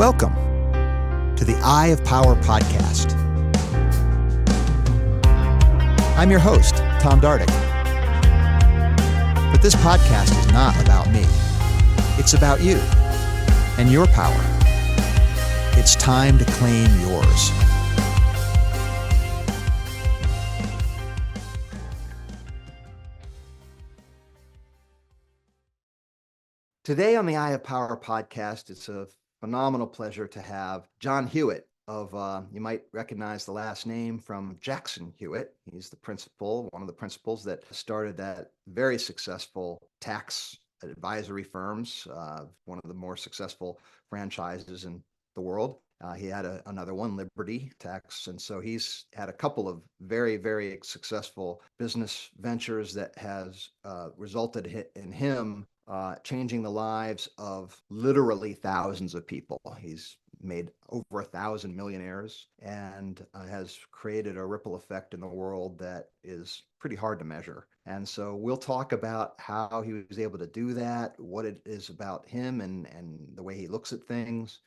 Welcome to the Eye of Power podcast. I'm your host, Tom Dardick. But this podcast is not about me. It's about you and your power. It's time to claim yours. Today on the Eye of Power podcast, it's a phenomenal pleasure to have John Hewitt of, you might recognize the last name from Jackson Hewitt. He's the principal, one of the principals that started that very successful tax advisory firms, one of the more successful franchises in the world. He had another one, Liberty Tax. And so he's had a couple of very, very successful business ventures that has resulted in him changing the lives of literally thousands of people. He's made over 1,000 millionaires and has created a ripple effect in the world that is pretty hard to measure. And so we'll talk about how he was able to do that, what it is about him and the way he looks at things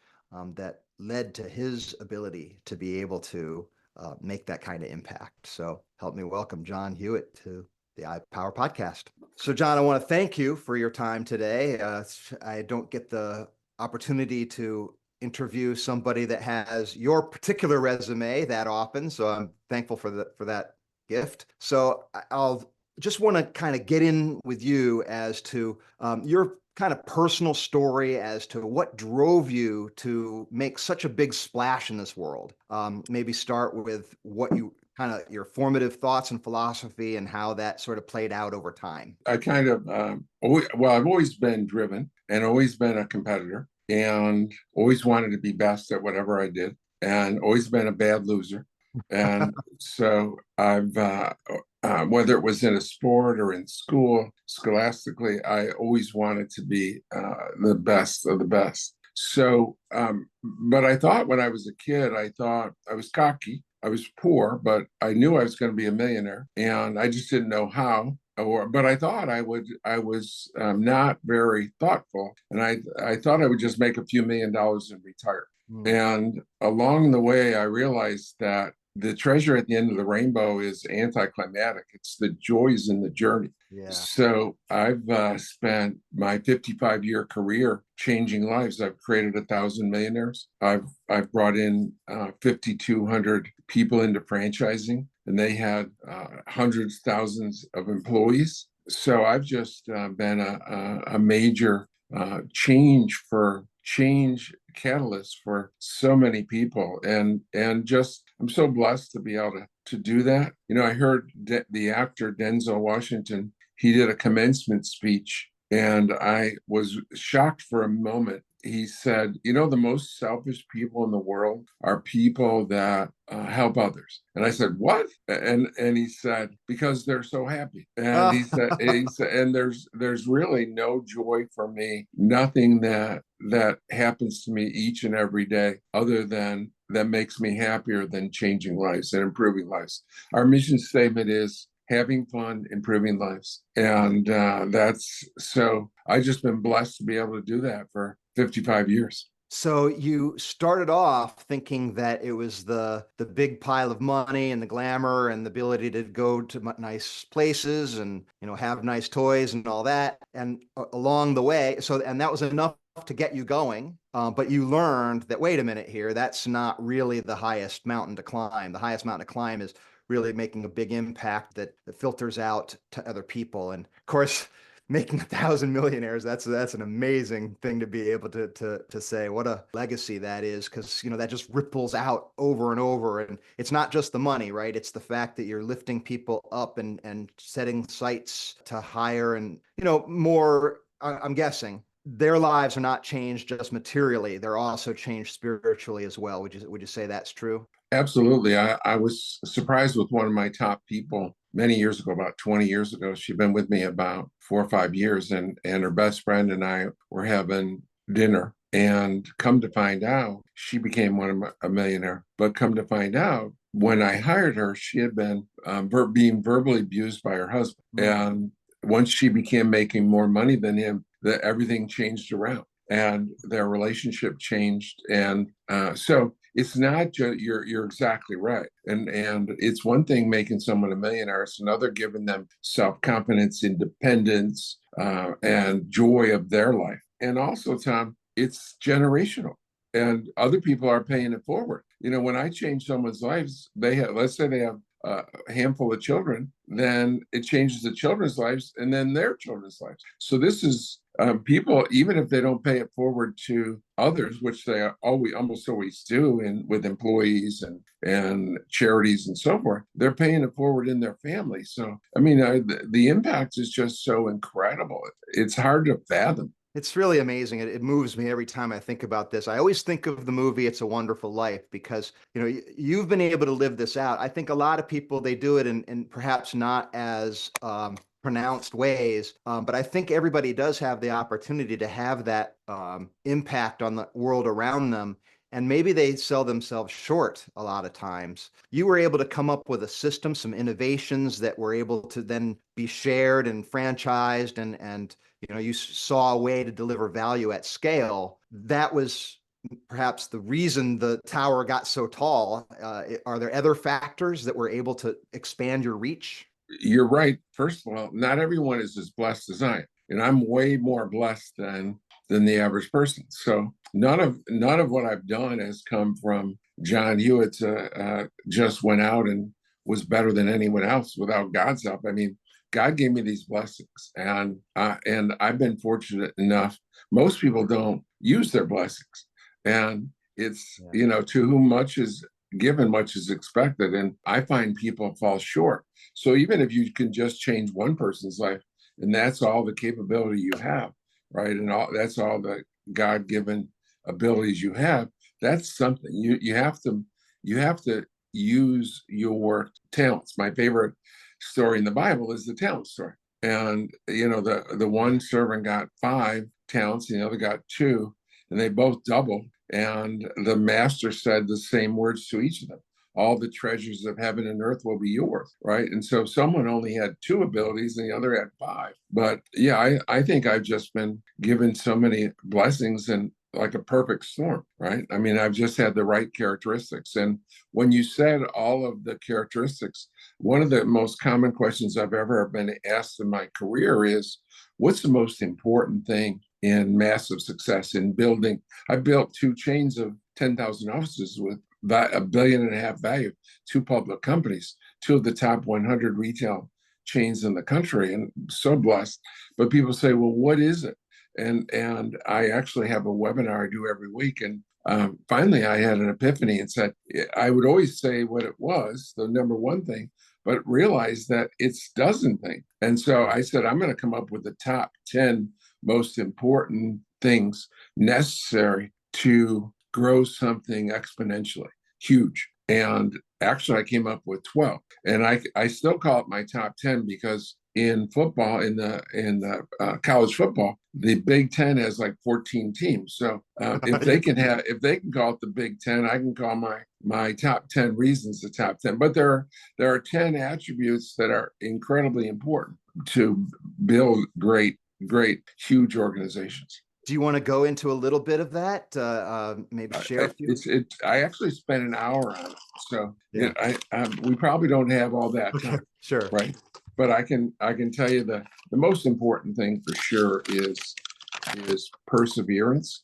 that led to his ability to be able to make that kind of impact. So help me welcome John Hewitt to the Eye of Power podcast. So John, I want to thank you for your time today. I don't get the opportunity to interview somebody that has your particular resume that often, so I'm thankful for that gift. So I'll just want to kind of get in with you as to your kind of personal story as to what drove you to make such a big splash in this world. Maybe start with what you kind of your formative thoughts and philosophy and how that sort of played out over time. I kind of, I've always been driven and always been a competitor and always wanted to be best at whatever I did and always been a bad loser. And so I've, whether it was in a sport or in school, scholastically, I always wanted to be the best of the best. So, but I thought when I was a kid, I thought I was cocky. I was poor, but I knew I was going to be a millionaire, and I just didn't know how. But I thought I would. I was not very thoughtful, and I thought I would just make a few $1 million and retire. And along the way, I realized that the treasure at the end of the rainbow is anticlimactic. It's the joys in the journey. Yeah. So I've spent my 55-year career changing lives. I've created 1,000 millionaires. I've brought in 5,200 people into franchising, and they had hundreds, thousands of employees. So I've just been a major change catalyst for so many people, and just I'm so blessed to be able to do that. You know, I heard the actor Denzel Washington, he did a commencement speech, and I was shocked for a moment. He said, you know, the most selfish people in the world are people that help others. And I said, what? And he said, because they're so happy. And he said, and there's really no joy for me, nothing that happens to me each and every day other than that makes me happier than changing lives and improving lives. Our mission statement is having fun, improving lives. And that's so I've just been blessed to be able to do that for 55 years. So you started off thinking that it was the big pile of money and the glamour and the ability to go to nice places and, you know, have nice toys and all that. And along the way, and that was enough to get you going. But you learned that, wait a minute here, that's not really the highest mountain to climb. The highest mountain to climb is really making a big impact that filters out to other people. And of course, making 1,000 millionaires, that's an amazing thing to be able to say. What a legacy that is, because, you know, that just ripples out over and over. And it's not just the money, right? It's the fact that you're lifting people up and setting sights to higher and, you know, more, I'm guessing, their lives are not changed just materially. They're also changed spiritually as well. Would you say that's true? Absolutely. I was surprised with one of my top people many years ago, about 20 years ago. She'd been with me about 4 or 5 years, and her best friend and I were having dinner. And come to find out, she became a millionaire. But come to find out, when I hired her, she had been being verbally abused by her husband. And once she began making more money than him, that everything changed around. and their relationship changed. And so it's not just, you're exactly right. And it's one thing making someone a millionaire, it's another giving them self-confidence, independence, and joy of their life. And also, Tom, it's generational, and other people are paying it forward. When I change someone's lives, they have, let's say they have a handful of children, then it changes the children's lives and then their children's lives. So this is people, even if they don't pay it forward to others, which they almost always do, with employees and charities and so forth, they're paying it forward in their family. So I mean, the impact is just so incredible. It's hard to fathom. It's really amazing. It moves me every time I think about this. I always think of the movie It's a Wonderful Life because, you've been able to live this out. I think a lot of people, they do it in perhaps not as pronounced ways, but I think everybody does have the opportunity to have that impact on the world around them. And maybe they sell themselves short a lot of times. You were able to come up with a system, some innovations that were able to then be shared and franchised, and you saw a way to deliver value at scale. That was perhaps the reason the tower got so tall. Are there other factors that were able to expand your reach? You're right. First of all, not everyone is as blessed as I am, and I'm way more blessed than the average person. So none of what I've done has come from John Hewitt. Just went out and was better than anyone else without God's help. I mean, God gave me these blessings, and I've been fortunate enough. Most people don't use their blessings, and it's to whom much is given, much is expected. And I find people fall short. So even if you can just change one person's life, and that's all the capability you have, right? And that's all the God-given abilities you have. That's something you have to use your talents. My favorite story in the Bible is the talent story. And the one servant got 5 talents, and the other got 2, and they both doubled. And the master said the same words to each of them: all the treasures of heaven and earth will be yours, right? And so someone only had 2 abilities and the other had 5. But yeah, I think I've just been given so many blessings, and like a perfect storm, right? I mean, I've just had the right characteristics. And when you said all of the characteristics, one of the most common questions I've ever been asked in my career is, what's the most important thing in massive success in building? I built 2 chains of 10,000 offices with $1.5 billion value, 2 public companies, 2 of the top 100 retail chains in the country, and so blessed. But people say, well, what is it? And I actually have a webinar I do every week. And finally, I had an epiphany and said, I would always say what it was, the number one thing, but realized that it's dozen things. And so I said, I'm going to come up with the top 10 most important things necessary to grow something exponentially huge. And actually, I came up with 12, and I still call it my top 10 because in football, in the college football, the Big Ten has like 14 teams. So if they can call it the Big Ten, I can call my top 10 reasons the top 10. But there are 10 attributes that are incredibly important to build great, huge organizations. Do you want to go into a little bit of that? Maybe share a few? I actually spent an hour on it, so Yeah. we probably don't have all that time, Sure. right? But I can tell you the most important thing for sure is perseverance.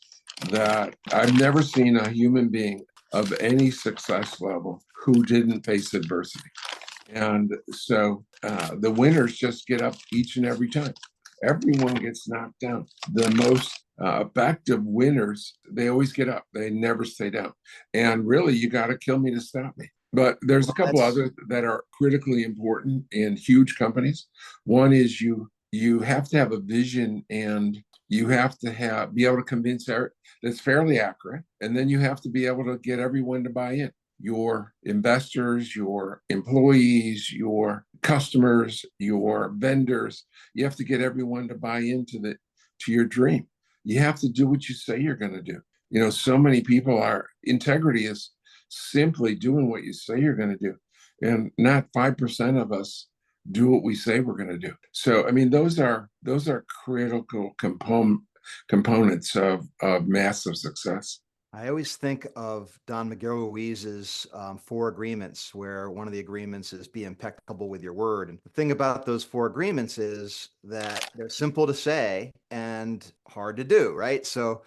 That I've never seen a human being of any success level who didn't face adversity, and so the winners just get up each and every time. Everyone gets knocked down. The most effective winners, they always get up. They never stay down. And really, you got to kill me to stop me. But there's a couple others that are critically important in huge companies. One is you have to have a vision, and you have to be able to convince that's fairly accurate. And then you have to be able to get everyone to buy in. Your investors, your employees, your customers, your vendors. You have to get everyone to buy into your dream. You have to do what you say you're going to do. So many people integrity is simply doing what you say you're going to do, and not 5% of us do what we say we're going to do. So, I mean, those are critical components of massive success. I always think of Don Miguel Ruiz's 4 agreements, where one of the agreements is be impeccable with your word. And the thing about those 4 agreements is that they're simple to say and hard to do, right? So,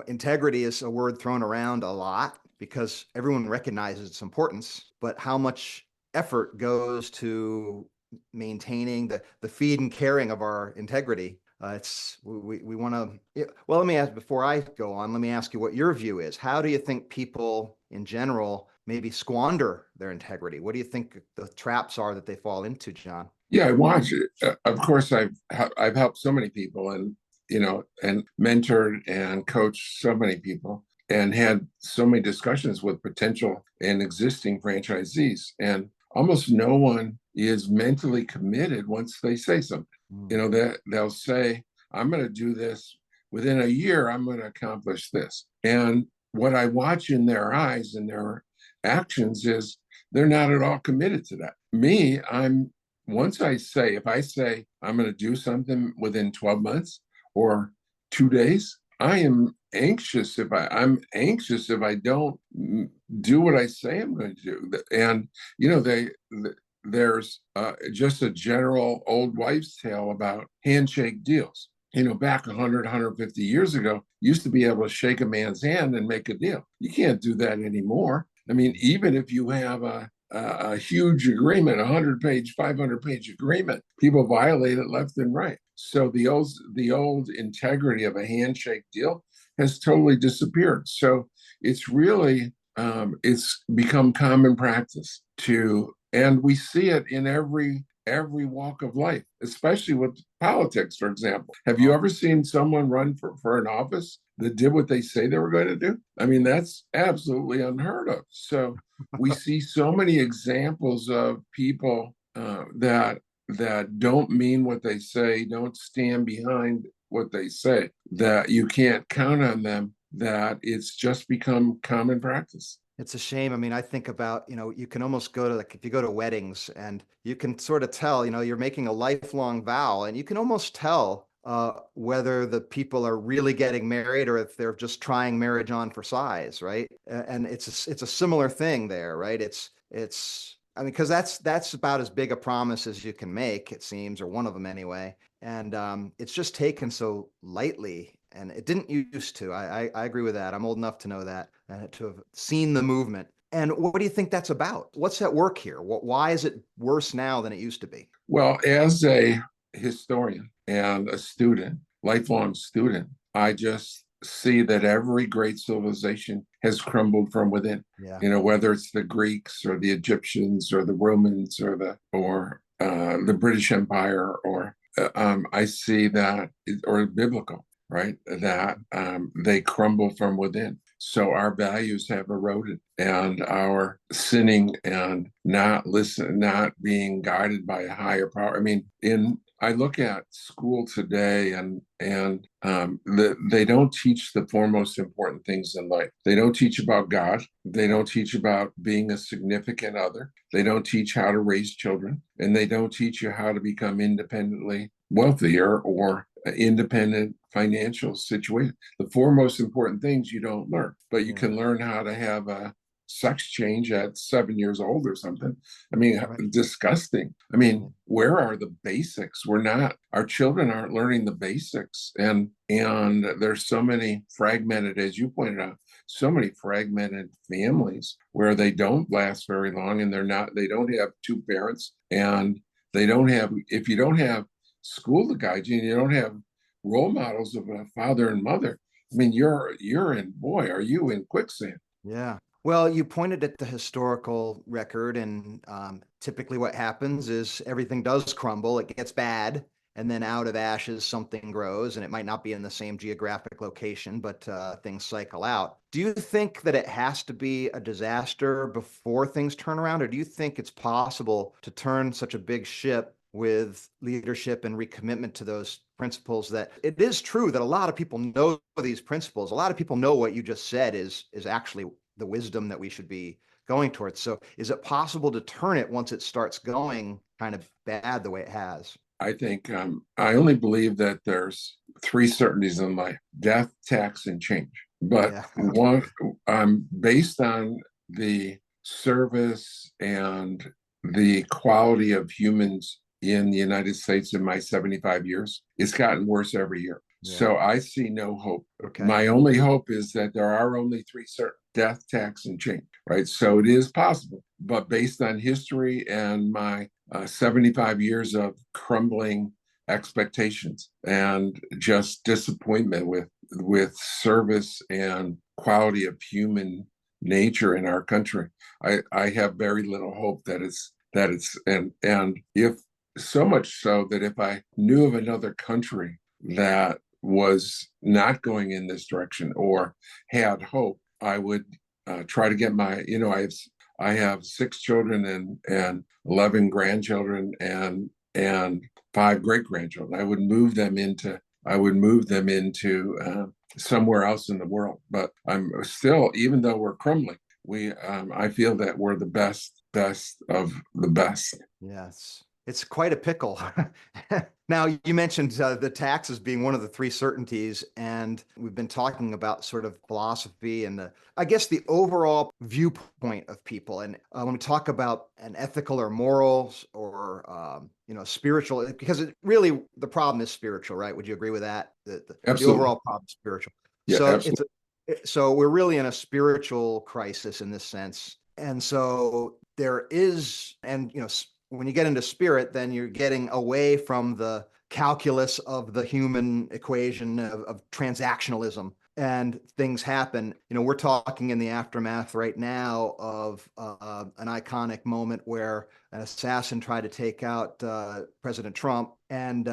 integrity is a word thrown around a lot because everyone recognizes its importance, but how much effort goes to maintaining the feed and caring of our integrity. It's we want to. Well, let me ask before I go on. Let me ask you what your view is. How do you think people in general maybe squander their integrity? What do you think the traps are that they fall into, John? Yeah, I watch it. Of course, I've helped so many people, and and mentored and coached so many people, and had so many discussions with potential and existing franchisees, and almost no one is mentally committed once they say something. That they'll say, I'm going to do this within a year, I'm going to accomplish this. And what I watch in their eyes and their actions is they're not at all committed to that. Me, once if I say I'm going to do something within 12 months or 2 days, I'm anxious I'm anxious if I don't do what I say I'm going to do. And, there's just a general old wives' tale about handshake deals. Back 100, 150 years ago, used to be able to shake a man's hand and make a deal. You can't do that anymore. I mean, even if you have a huge agreement, 100-page, 500-page agreement, people violate it left and right. So the old integrity of a handshake deal has totally disappeared. So it's really it's become common practice and we see it in every walk of life, especially with politics, for example. Have you ever seen someone run for an office that did what they say they were going to do? I mean, that's absolutely unheard of. So we see so many examples of people that don't mean what they say, don't stand behind what they say, that you can't count on them, that it's just become common practice. It's a shame. I mean, I think about, you can almost go to if you go to weddings and you can sort of tell, you're making a lifelong vow and you can almost tell whether the people are really getting married or if they're just trying marriage on for size, right? And it's a similar thing there, right? I mean, because that's about as big a promise as you can make, it seems, or one of them anyway. And it's just taken so lightly, and it didn't used to. I agree with that. I'm old enough to know that and to have seen the movement. And what do you think that's about? What's at work here? Why is it worse now than it used to be? Well, as a historian and a student, lifelong student, I just see that every great civilization has crumbled from within. Yeah. Whether it's the Greeks or the Egyptians or the Romans or the British Empire, or I see that, or biblical, right? That they crumble from within. So our values have eroded, and our sinning and not being guided by a higher power. I mean, I look at school today, and they don't teach the 4 most important things in life. They don't teach about God. They don't teach about being a significant other. They don't teach how to raise children, and they don't teach you how to become independently wealthier or independent financial situation. The 4 most important things you don't learn, but you can learn how to have a sex change at 7 years old or something. I mean, disgusting. I mean, where are the basics? Our children aren't learning the basics. And there's so many fragmented, as you pointed out, so many fragmented families where they don't last very long, and they don't have 2 parents, and if you don't have school to guide you, and you don't have role models of a father and mother, I mean, are you in quicksand? Yeah. Well, you pointed at the historical record, and typically what happens is everything does crumble. It gets bad, and then out of ashes, something grows, and it might not be in the same geographic location, but things cycle out. Do you think that it has to be a disaster before things turn around, or do you think it's possible to turn such a big ship with leadership and recommitment to those principles? That it is true that a lot of people know these principles. A lot of people know what you just said is actually the wisdom that we should be going towards. So is it possible to turn it once it starts going kind of bad the way it has? I think I only believe that there's three certainties in life: death, tax, and change. But Yeah. one, based on the service and the quality of humans in the United States in my 75 years, it's gotten worse every year. Yeah. So I see no hope. Okay. My only hope is that there are only three certain: death, tax, and change, right? So it is possible. But based on history and my 75 years of crumbling expectations and just disappointment with service and quality of human nature in our country, I have very little hope that it's and if so much so that if I knew of another country that was not going in this direction or had hope, I would try to get my, I have 6 children and 11 grandchildren and 5 great grandchildren. I would move them into somewhere else in the world. But I'm still, even though we're crumbling, I feel that we're the best of the best. Yes. It's quite a pickle. Now, you mentioned the taxes being one of the three certainties, and we've been talking about sort of philosophy and I guess the overall viewpoint of people. And when we talk about an ethical or morals or spiritual, because the problem is spiritual, right? Would you agree with that? The Absolutely. overall problem is spiritual. Yeah, So absolutely. so we're really in a spiritual crisis in this sense. And so there is, and when you get into spirit, then you're getting away from the calculus of the human equation of transactionalism, and things happen. We're talking in the aftermath right now of an iconic moment where an assassin tried to take out President Trump. And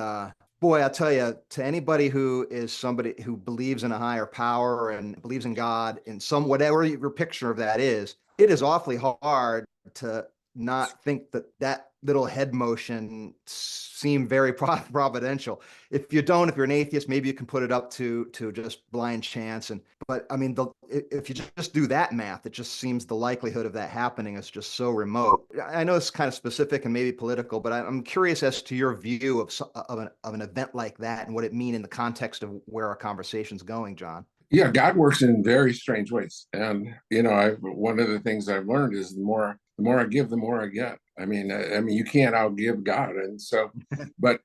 boy, I'll tell you, to anybody who is somebody who believes in a higher power and believes in God in some whatever your picture of that is, it is awfully hard to not think that little head motion seemed very providential. If you're an atheist, maybe you can put it up to just blind chance. But I mean, if you just do that math, it just seems the likelihood of that happening is just so remote. I know it's kind of specific and maybe political, but I'm curious as to your view of an event like that and what it means in the context of where our conversation's going, John. Yeah, God works in very strange ways, and one of the things I've learned is the more I give, the more I get. I mean, you can't outgive God, and so, but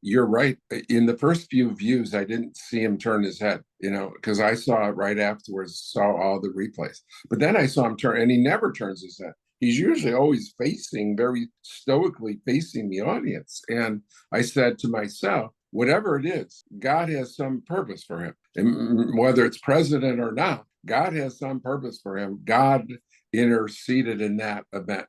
you're right. In the first few views, I didn't see him turn his head, because I saw it right afterwards, saw all the replays. But then I saw him turn, and he never turns his head. He's usually always very stoically facing the audience. And I said to myself, whatever it is, God has some purpose for him. And whether it's president or not, God has some purpose for him. God interceded in that event.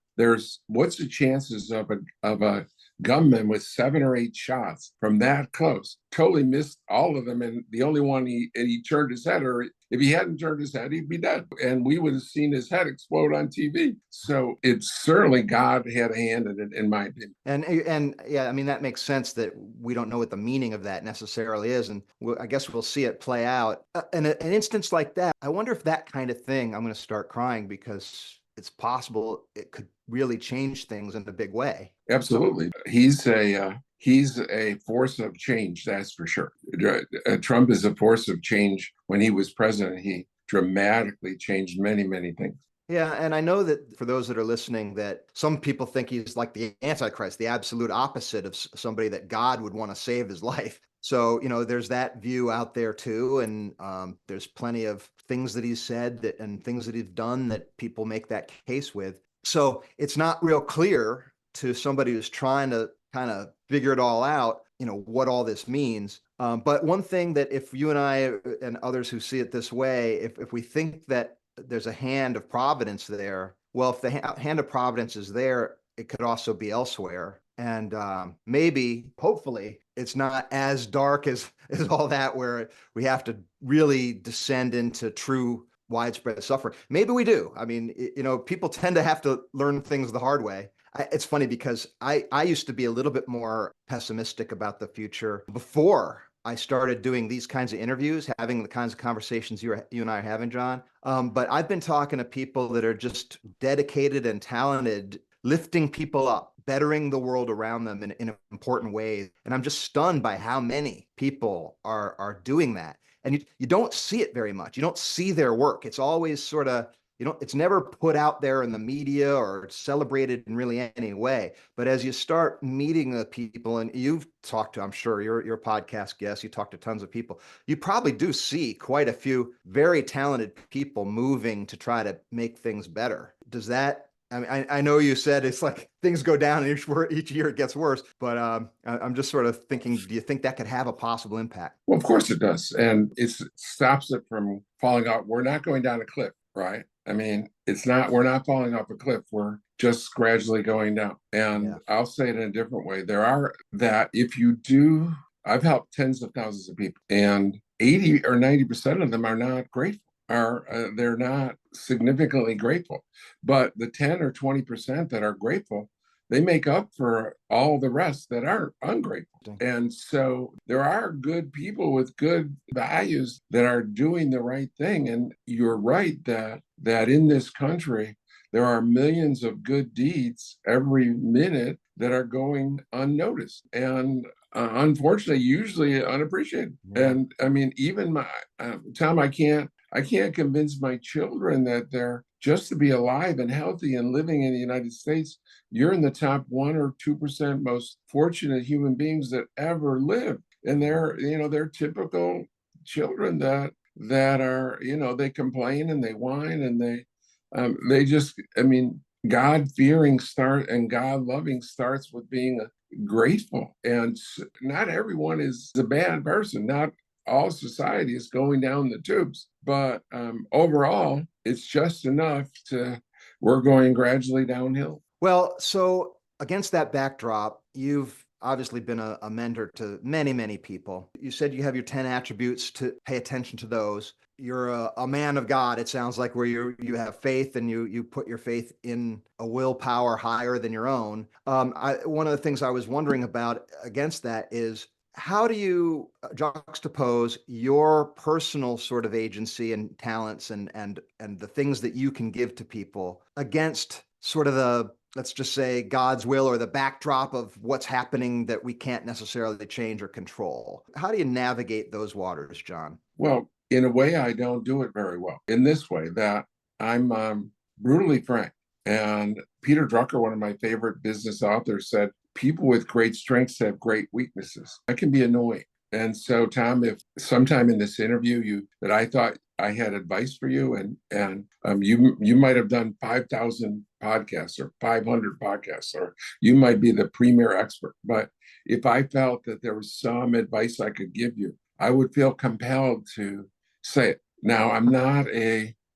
What's the chances of a gunman with 7 or 8 shots from that close totally missed all of them, and the only one he turned his head, or if he hadn't turned his head, he'd be dead, and we would have seen his head explode on TV. So it's certainly God had a hand in it, in my opinion. And yeah, I mean, that makes sense that we don't know what the meaning of that necessarily is, and I guess we'll see it play out. In an instance like that, I wonder if that kind of thing, I'm going to start crying because it's possible it could really change things in a big way. Absolutely, he's a force of change, that's for sure. Trump is a force of change. When he was president, he dramatically changed many, many things. Yeah, and I know that for those that are listening, that some people think he's like the Antichrist, the absolute opposite of somebody that God would want to save his life. So, there's that view out there too. And there's plenty of things that he's said and things that he's done that people make that case with. So it's not real clear to somebody who's trying to kind of figure it all out, what all this means. But one thing that if you and I and others who see it this way, if we think that there's a hand of providence there, well, if the hand of providence is there, it could also be elsewhere. And maybe, hopefully, it's not as dark as all that, where we have to really descend into true widespread suffering. Maybe we do. I mean, people tend to have to learn things the hard way. It's funny because I used to be a little bit more pessimistic about the future before I started doing these kinds of interviews, having the kinds of conversations you and I are having, John. But I've been talking to people that are just dedicated and talented, lifting people up, bettering the world around them in important ways. And I'm just stunned by how many people are doing that. And you don't see it very much. You don't see their work. It's always sort of, it's never put out there in the media or celebrated in really any way. But as you start meeting the people, and you've talked to, I'm sure you're a podcast guest, you talk to tons of people, you probably do see quite a few very talented people moving to try to make things better. Does that, I mean, I know you said it's like things go down and each year it gets worse, but I'm just sort of thinking, do you think that could have a possible impact? Well, of course it does. And it stops it from falling out. We're not going down a cliff, right? I mean, we're not falling off a cliff. We're just gradually going down. And Yeah. I'll say it in a different way. There are that if you do, I've helped tens of thousands of people, and 80 or 90% of them are not grateful. They're not significantly grateful, but the 10 or 20% that are grateful, they make up for all the rest that aren't ungrateful. And so there are good people with good values that are doing the right thing. And you're right that in this country there are millions of good deeds every minute that are going unnoticed and unfortunately usually unappreciated. Yeah. And I mean, even my Tom, I can't convince my children that they're just to be alive and healthy and living in the United States, you're in the top 1 or 2% most fortunate human beings that ever lived. And they're typical children that are, they complain and they whine and they just, I mean, God fearing and God loving starts with being grateful. And not everyone is a bad person. Not all society is going down the tubes, but overall, it's just enough we're going gradually downhill. Well, so against that backdrop, you've obviously been a mentor to many, many people. You said you have your 10 attributes to pay attention to those. You're a man of God, it sounds like, where you have faith and you put your faith in a willpower higher than your own. One of the things I was wondering about against that is, how do you juxtapose your personal sort of agency and talents and the things that you can give to people against sort of let's just say God's will or the backdrop of what's happening that we can't necessarily change or control? How do you navigate those waters, John? Well, in a way, I don't do it very well. In this way, that I'm brutally frank. And Peter Drucker, one of my favorite business authors, said, people with great strengths have great weaknesses. I can be annoying. And so, Tom, if sometime in this interview that I thought I had advice for you, and you might have done 5,000 podcasts or 500 podcasts, or you might be the premier expert. But if I felt that there was some advice I could give you, I would feel compelled to say it. Now,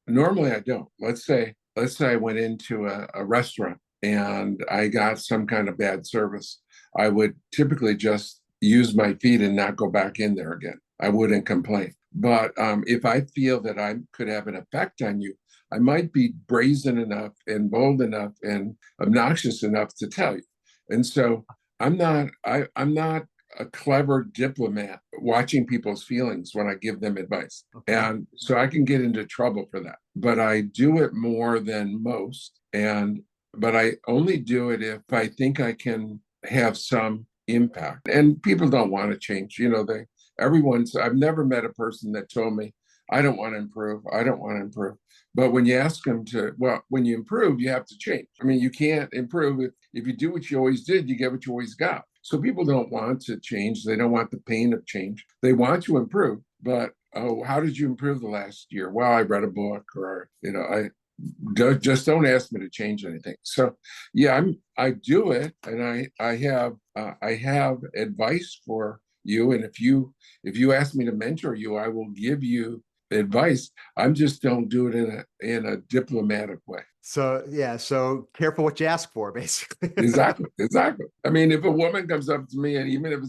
normally I don't. Let's say I went into a restaurant and I got some kind of bad service. I would typically just use my feet and not go back in there again. I wouldn't complain. But if I feel that I could have an effect on you, I might be brazen enough and bold enough and obnoxious enough to tell you. And so I'm not a clever diplomat watching people's feelings when I give them advice. Okay. And so I can get into trouble for that. But I do it more than most. But I only do it if I think I can have some impact. And people don't want to change. I've never met a person that told me, I don't want to improve. I don't want to improve. But when you ask them when you improve, you have to change. I mean, you can't improve if you do what you always did, you get what you always got. So people don't want to change. They don't want the pain of change. They want to improve. But, how did you improve the last year? Well, I read a book, or, just don't ask me to change anything. So, yeah, I do it, and I have advice for you. And if you ask me to mentor you, I will give you advice. I just don't do it in a diplomatic way. So yeah, so careful what you ask for, basically. Exactly. I mean, if a woman comes up to me, and even if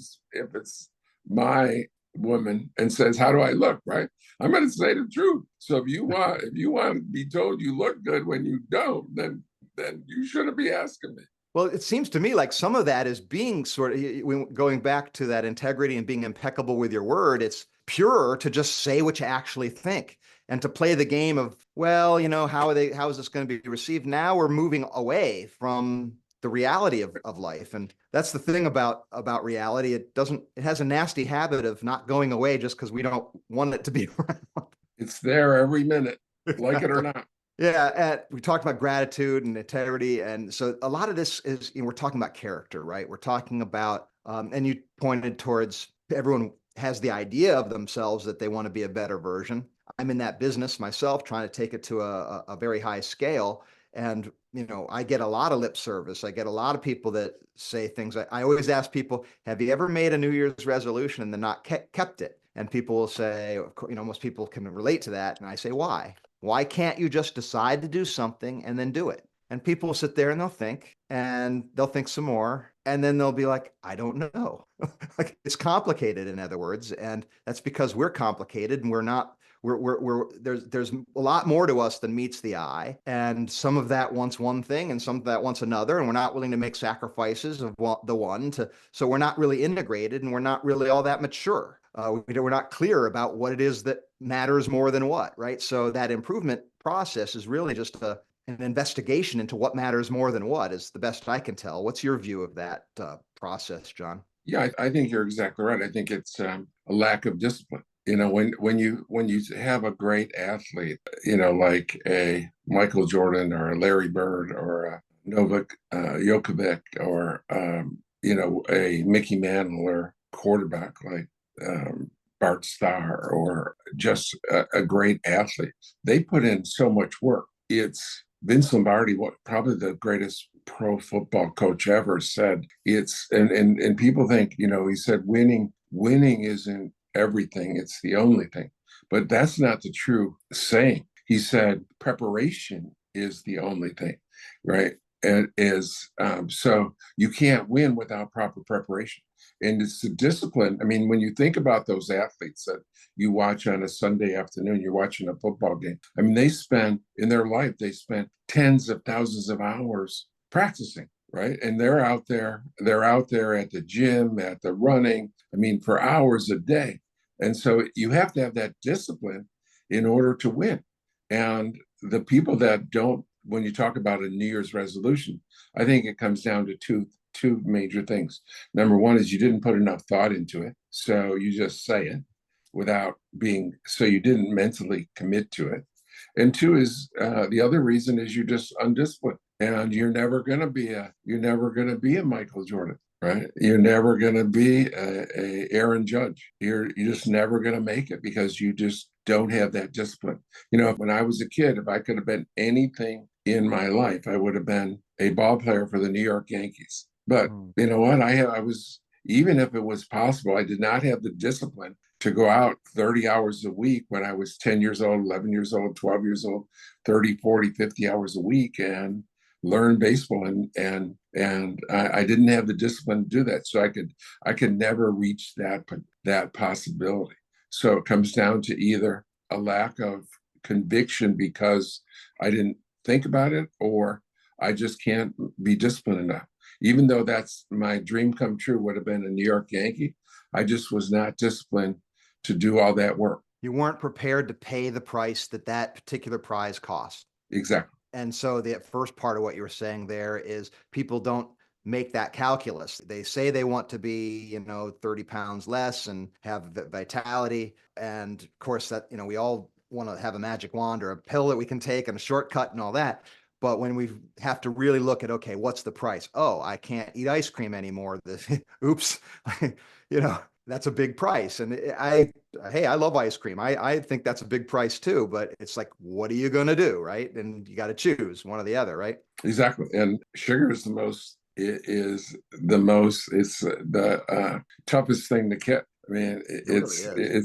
it's my woman, and says, "How do I look?" Right? I'm going to say the truth. So if you want to be told you look good when you don't, then you shouldn't be asking me. Well, it seems to me like some of that is being sort of going back to that integrity and being impeccable with your word. It's purer to just say what you actually think and to play the game of, well, how is this going to be received? Now we're moving away from the reality of life. And that's the thing about reality. It has a nasty habit of not going away just because we don't want it to be around. It's there every minute, like it or Exactly. not. Yeah, and we talked about gratitude and integrity, and so a lot of this is, we're talking about character, right? We're talking about, and you pointed towards everyone has the idea of themselves that they want to be a better version. I'm in that business myself, trying to take it to a very high scale, and I get a lot of lip service. I get a lot of people that say things. I always ask people, "Have you ever made a New Year's resolution and then not kept it?" And people will say, most people can relate to that, and I say, "Why?" Why can't you just decide to do something and then do it? And people will sit there and they'll think some more. And then they'll be like, I don't know. Like, it's complicated, in other words. And that's because we're complicated and there's a lot more to us than meets the eye. And some of that wants one thing and some of that wants another. And we're not willing to make sacrifices of the one so we're not really integrated and we're not really all that mature. We're not clear about what it is that matters more than what, right? So that improvement process is really just an investigation into what matters more than what, is the best I can tell. What's your view of that process, John? Yeah, I think you're exactly right. I think it's a lack of discipline. When you have a great athlete, like a Michael Jordan or a Larry Bird or a Novak Djokovic or a Mickey Mantle or quarterback like Bart Starr or just a great athlete, they put in so much work. It's Vince Lombardi, probably the greatest pro football coach ever, said and people think, he said winning isn't everything, it's the only thing. But that's not the true saying. He said preparation is the only thing, right? And so you can't win without proper preparation. And it's the discipline. I mean, when you think about those athletes that you watch on a Sunday afternoon, you're watching a football game. I mean, they spend they spent tens of thousands of hours practicing, right? And they're out there at the gym, at the running, I mean, for hours a day. And so you have to have that discipline in order to win. And the people that don't, when you talk about a New Year's resolution, I think it comes down to two major things. Number one is you didn't put enough thought into it. So you just say it so you didn't mentally commit to it. And two is the other reason is you're just undisciplined and you're never going to be a Michael Jordan, right? You're never going to be a Aaron Judge. You're just never going to make it because you just don't have that discipline. When I was a kid, if I could have been anything in my life, I would have been a ball player for the New York Yankees. But you know what? I was, even if it was possible, I did not have the discipline to go out 30 hours a week when I was 10 years old, 11 years old, 12 years old, 30, 40, 50 hours a week and learn baseball. And I didn't have the discipline to do that. So I could never reach that possibility. So it comes down to either a lack of conviction because I didn't think about it, or I just can't be disciplined enough. Even though that's my dream come true, would have been a New York Yankee, I just was not disciplined to do all that work. You weren't prepared to pay the price that particular prize cost. Exactly. And so the first part of what you were saying there is people don't make that calculus. They say they want to be, 30 pounds less and have vitality. And of course that, we all want to have a magic wand or a pill that we can take and a shortcut and all that. But when we have to really look at, okay, what's the price? Oh, I can't eat ice cream anymore. Oops, that's a big price. And hey, I love ice cream. I think that's a big price too, but it's like, what are you going to do? Right. And you got to choose one or the other. Right. Exactly. And sugar is it's the toughest thing to get. I mean, it's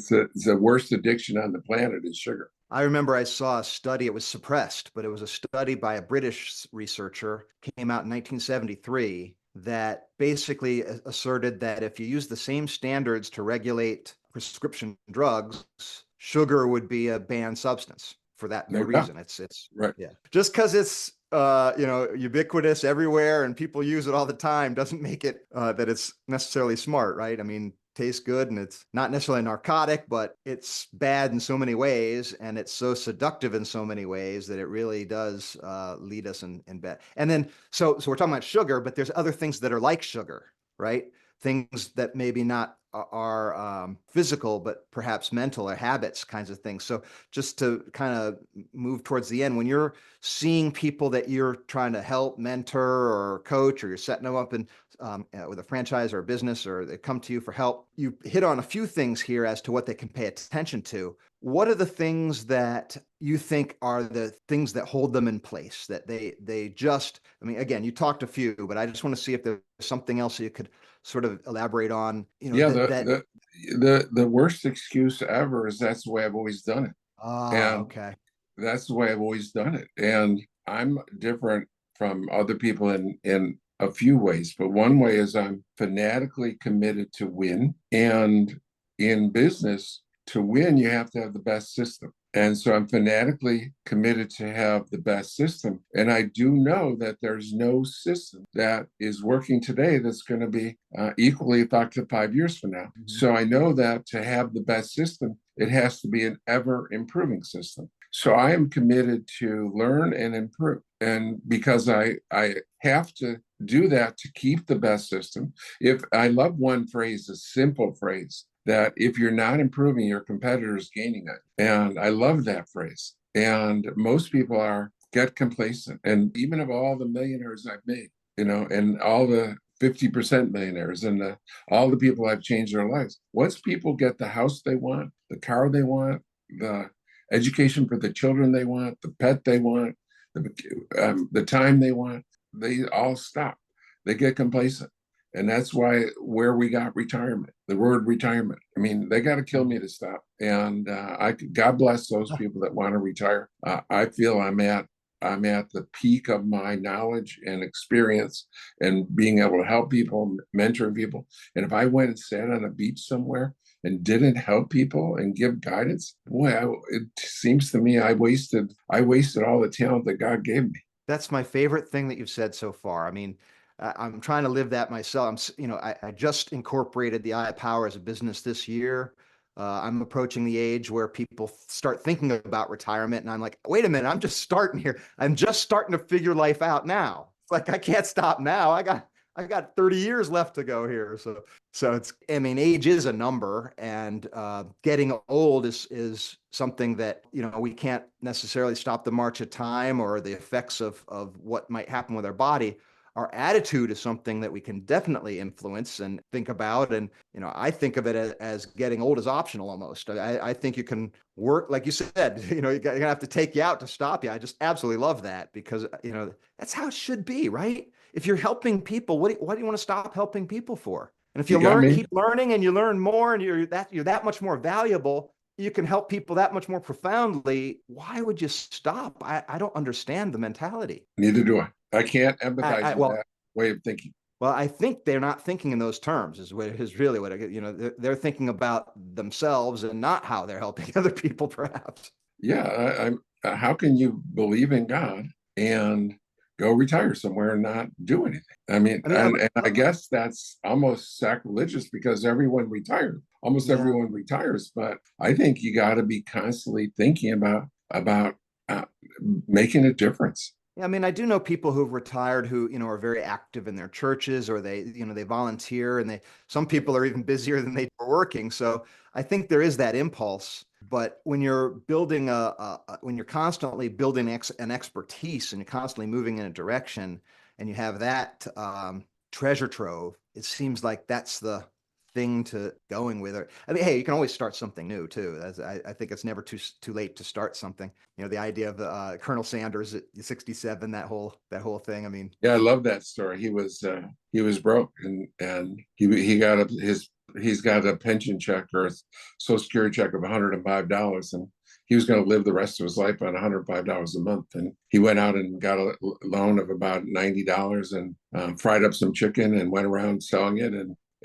the worst addiction on the planet is sugar. I remember I saw a study, it was suppressed, but it was a study by a British researcher, came out in 1973, that basically asserted that if you use the same standards to regulate prescription drugs, sugar would be a banned substance for that very reason. It's right. Yeah. Just because it's ubiquitous everywhere and people use it all the time doesn't make it that it's necessarily smart, right? I mean, tastes good and it's not necessarily a narcotic, but it's bad in so many ways. And it's so seductive in so many ways that it really does lead us in bed. And then, so we're talking about sugar, but there's other things that are like sugar, right? Things that maybe not are physical, but perhaps mental or habits kinds of things. So just to kind of move towards the end, when you're seeing people that you're trying to help, mentor, or coach, or you're setting them up in with a franchise or a business, or they come to you for help, you hit on a few things here as to what they can pay attention to. What are the things that you think are the things that hold them in place, that they just, I mean, again, you talked a few, but I just want to see if there's something else you could sort of elaborate on, Yeah, that. the worst excuse ever is that's the way I've always done it. Ah, And okay. that's the way I've always done it. And I'm different from other people in a few ways, but one way is I'm fanatically committed to win. And in business, to win, you have to have the best system. And so I'm fanatically committed to have the best system. And I do know that there's no system that is working today that's going to be equally effective 5 years from now. Mhm. So I know that to have the best system, it has to be an ever improving system. So I am committed to learn and improve. And because I have to do that to keep the best system. If I love one phrase, a simple phrase, that if you're not improving, your competitor is gaining it. And I love that phrase. And most people get complacent. And even of all the millionaires I've made, and all the 50% millionaires and all the people I've changed their lives, once people get the house they want, the car they want, the education for the children they want, the pet they want, the time they want, they all stop. They get complacent. And that's where we got retirement, the word retirement. I mean, they got to kill me to stop. And God bless those people that want to retire. I feel I'm at the peak of my knowledge and experience and being able to help people, mentor people. And if I went and sat on a beach somewhere and didn't help people and give guidance, boy, it seems to me I wasted all the talent that God gave me. That's my favorite thing that you've said so far. I mean, I'm trying to live that myself. I just incorporated the Eye of Power as a business this year. I'm approaching the age where people start thinking about retirement, and I'm like, wait a minute, I'm just starting here. I'm just starting to figure life out now. It's like I can't stop now. I got 30 years left to go here. So I mean, age is a number, and getting old is something that, we can't necessarily stop the march of time or the effects of what might happen with our body. Our attitude is something that we can definitely influence and think about. And, I think of it as getting old is optional almost. I think you can work, like you said, you're going to have to take you out to stop you. I just absolutely love that because, that's how it should be, right? If you're helping people, what do you want to stop helping people for? And if You you got me? keep learning and you learn more and you're that much more valuable, you can help people that much more profoundly. Why would you stop? I don't understand the mentality. Neither do I. I can't empathize with Well, that way of thinking. I think they're not thinking in those terms. Is really what they're thinking about themselves and not how they're helping other people, perhaps. Yeah, I'm. How can you believe in God and go retire somewhere and not do anything? I mean, I mean, and I guess that's almost sacrilegious because everyone retires. Almost yeah. everyone retires, but I think you got to be constantly thinking about uh, making a difference. Yeah, I mean, I do know people who've retired who, are very active in their churches or they volunteer and some people are even busier than they were working. So I think there is that impulse. But when you're building when you're constantly building an expertise and you're constantly moving in a direction and you have that treasure trove, it seems like that's the thing to going with it. I mean, hey, you can always start something new too. I think it's never too late to start something. The idea of Colonel Sanders at 67, that whole thing. I mean, Yeah, I love that story. He was broke and he's got a pension check or a social security check of $105, and he was going to live the rest of his life on $105 a month. And he went out and got a loan of about $90 and fried up some chicken and went around selling it.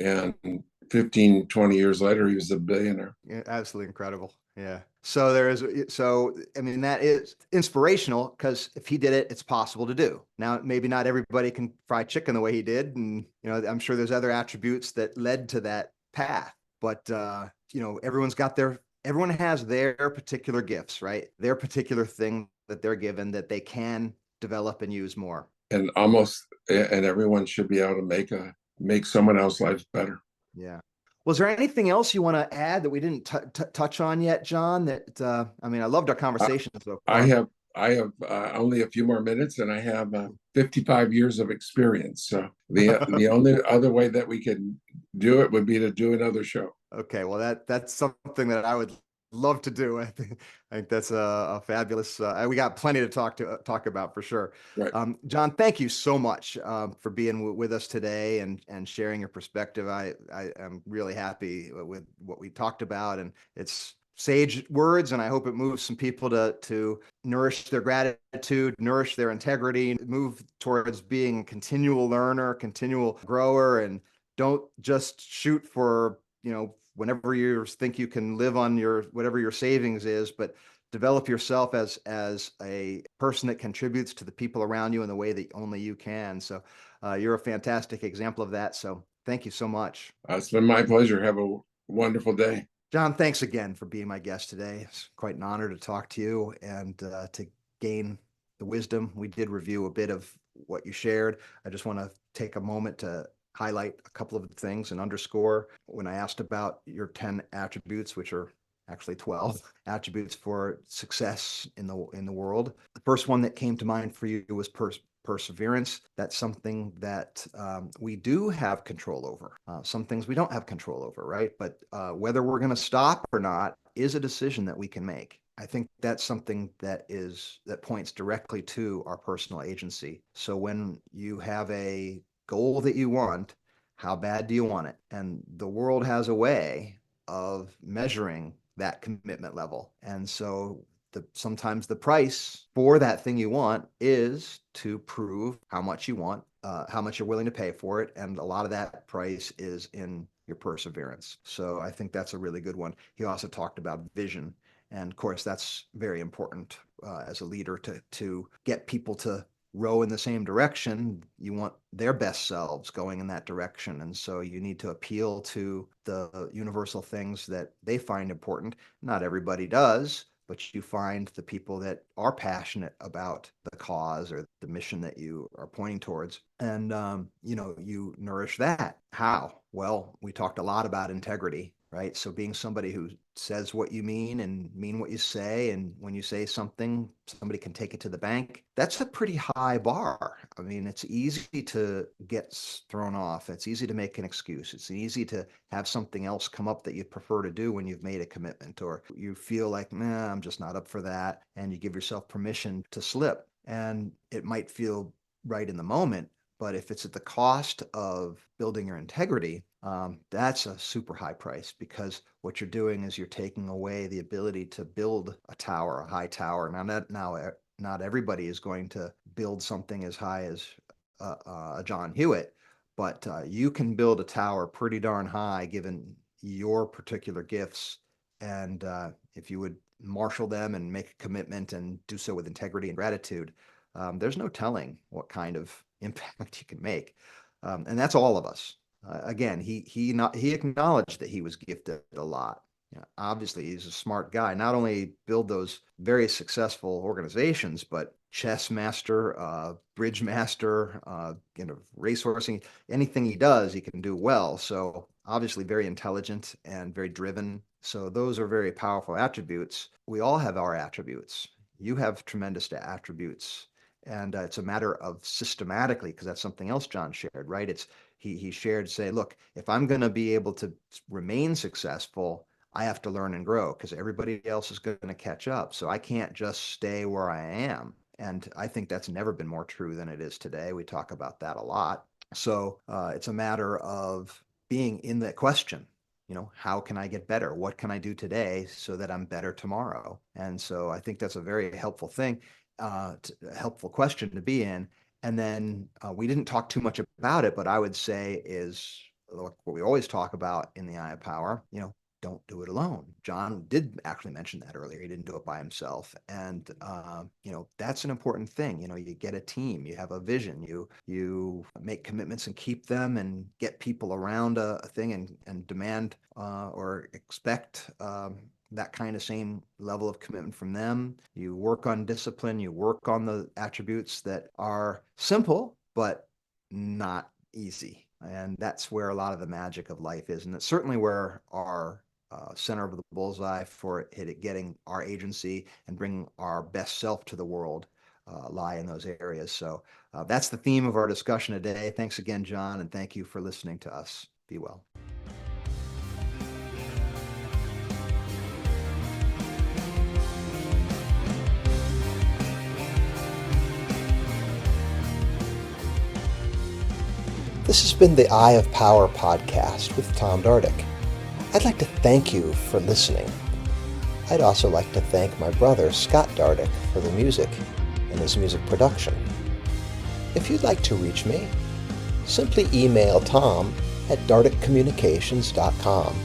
And 15, 20 years later, he was a billionaire. yeah, absolutely incredible. Yeah. So I mean, that is inspirational because if he did it, it's possible to do. Now, maybe not everybody can fry chicken the way he did. And, I'm sure there's other attributes that led to that path. but everyone has their particular gifts, right? Their particular thing that they're given that they can develop and use more. And everyone should be able to make someone else's life better. Yeah. Was there anything else you want to add that we didn't touch on yet, John? I loved our I, conversation so I far. have I have only a few more minutes, and I have 55 years of experience. So the only other way that we can do it would be to do another show. Okay, well that's something that I would love to do. I think that's a fabulous. We got plenty to talk about for sure. Right. John, thank you so much for being with us today and sharing your perspective. I am really happy with what we talked about, and it's sage words, and I hope it moves some people to nourish their gratitude, nourish their integrity, move towards being a continual learner, continual grower, and don't just shoot for whenever you think you can live on your whatever your savings is, but develop yourself as a person that contributes to the people around you in the way that only you can. So you're a fantastic example of that. So thank you so much. It's been my pleasure. Have a wonderful day. John, thanks again for being my guest today. It's quite an honor to talk to you and to gain the wisdom. We did review a bit of what you shared. I just want to take a moment to highlight a couple of things and underscore when I asked about your 10 attributes, which are actually 12 attributes for success in the world. The first one that came to mind for you was perseverance. That's something that we do have control over. Some things we don't have control over, right? But whether we're going to stop or not is a decision that we can make. I think that's something that points directly to our personal agency. So when you have a goal that you want, how bad do you want it? And the world has a way of measuring that commitment level. And so sometimes the price for that thing you want is to prove how much you want, how much you're willing to pay for it. And a lot of that price is in your perseverance. So I think that's a really good one. He also talked about vision. And of course, that's very important as a leader to get people to row in the same direction. You want their best selves going in that direction. And so you need to appeal to the universal things that they find important. Not everybody does, but you find the people that are passionate about the cause or the mission that you are pointing towards. And, you nourish that. How? Well, we talked a lot about integrity, right? So being somebody who says what you mean and mean what you say, and when you say something, somebody can take it to the bank. That's a pretty high bar. I mean, it's easy to get thrown off. It's easy to make an excuse. It's easy to have something else come up that you prefer to do when you've made a commitment, or you feel like, nah, I'm just not up for that. And you give yourself permission to slip. And it might feel right in the moment, but if it's at the cost of building your integrity, that's a super high price, because what you're doing is you're taking away the ability to build a tower, a high tower. Not everybody is going to build something as high as John Hewitt, but you can build a tower pretty darn high given your particular gifts. And if you would marshal them and make a commitment and do so with integrity and gratitude, there's no telling what kind of impact you can make. And that's all of us. Again, he acknowledged that he was gifted a lot. Obviously, he's a smart guy. Not only build those very successful organizations, but chess master, bridge master, racehorsing, anything he does, he can do well. So obviously very intelligent and very driven. So those are very powerful attributes. We all have our attributes. You have tremendous attributes. And it's a matter of systematically, because that's something else John shared, right? He shared, say, look, if I'm going to be able to remain successful, I have to learn and grow, because everybody else is going to catch up. So I can't just stay where I am. And I think that's never been more true than it is today. We talk about that a lot. So it's a matter of being in that question. How can I get better? What can I do today so that I'm better tomorrow? And so I think that's a very helpful thing, helpful question to be in. And then we didn't talk too much about it, but I would say is what we always talk about in the Eye of Power, don't do it alone. John did actually mention that earlier. He didn't do it by himself. And, that's an important thing. You get a team, you have a vision, you make commitments and keep them and get people around a thing and demand or expect that kind of same level of commitment from them. You work on discipline, you work on the attributes that are simple, but not easy. And that's where a lot of the magic of life is. And it's certainly where our center of the bullseye for it getting our agency and bringing our best self to the world lie in those areas. So that's the theme of our discussion today. Thanks again, John, and thank you for listening to us. Be well. This has been the Eye of Power podcast with Tom Dardick. I'd like to thank you for listening. I'd also like to thank my brother, Scott Dardick, for the music and his music production. If you'd like to reach me, simply email Tom at dardickcommunications.com